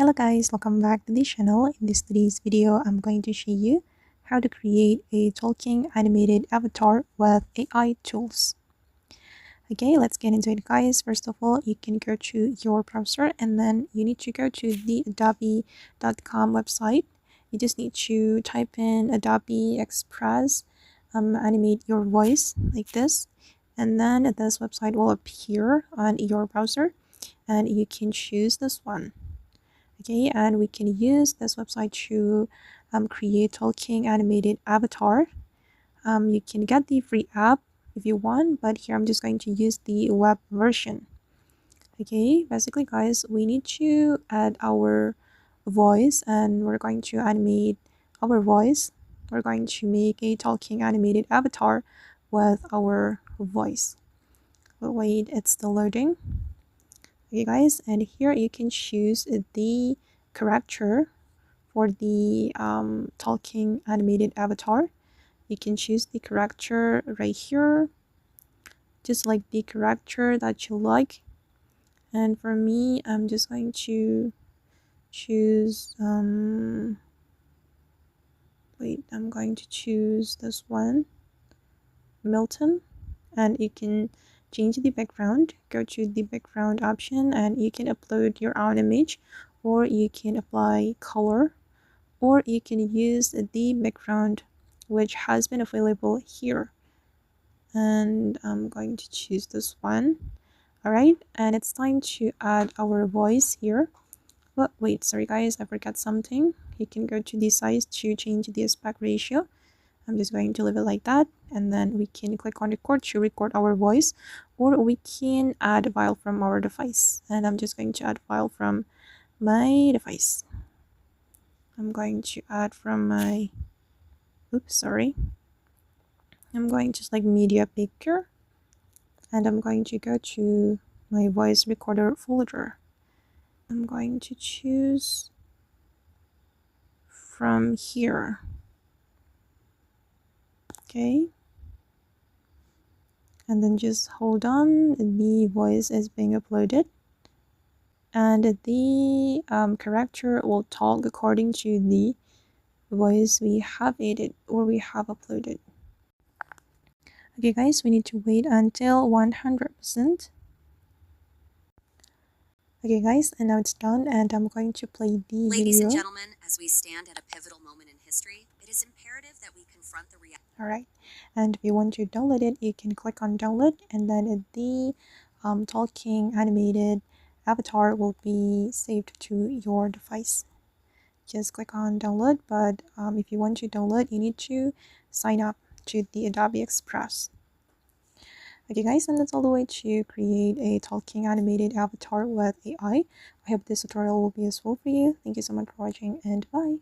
Hello guys, welcome back to the channel. In today's video, I'm going to show you how to create a talking animated avatar with AI tools. Okay, let's get into it guys. First of all, you can go to your browser and then you need to go to the adobe.com website. You just need to type in Adobe Express, animate your voice like this. And then this website will appear on your browser and you can choose this one. Okay, and we can use this website to create talking animated avatar. You can get the free app if you want, but here I'm just going to use the web version. Okay, basically guys, we need to add our voice and we're going to animate our voice. We're going to make a talking animated avatar with our voice. But wait, it's still loading. Okay guys, and here you can choose the character for the talking animated avatar. You can choose the character right here, just like the character that you like. And for me, I'm just going to choose wait, I'm going to choose this one, Milton. And you can change the background. Go to the background option and you can upload your own image, or you can apply color, or you can use the background which has been available here. And I'm going to choose this one. Alright, and it's time to add our voice here. But wait, sorry guys, I forgot something. You can go to the size to change the aspect ratio. I'm just going to leave it like that, and then we can click on record to record our voice, or we can add a file from our device. And I'm just going to add file from my device. I'm going to add from my I'm going to select media picker, and I'm going to go to my voice recorder folder. I'm going to choose from here. Okay, and then just hold on, the voice is being uploaded, and the character will talk according to the voice we have edited or we have uploaded. Okay guys, we need to wait until 100%. Okay guys, and now it's done, and I'm going to play the video. Ladies and gentlemen, as we stand at a pivotal moment in history, it is imperative that we confront the reality. Alright, and if you want to download it, you can click on download, and then the talking animated avatar will be saved to your device. Just click on download, but if you want to download, you need to sign up to the Adobe Express. Okay guys, and that's all the way to create a talking animated avatar with AI. I hope this tutorial will be useful for you. Thank you so much for watching, and bye.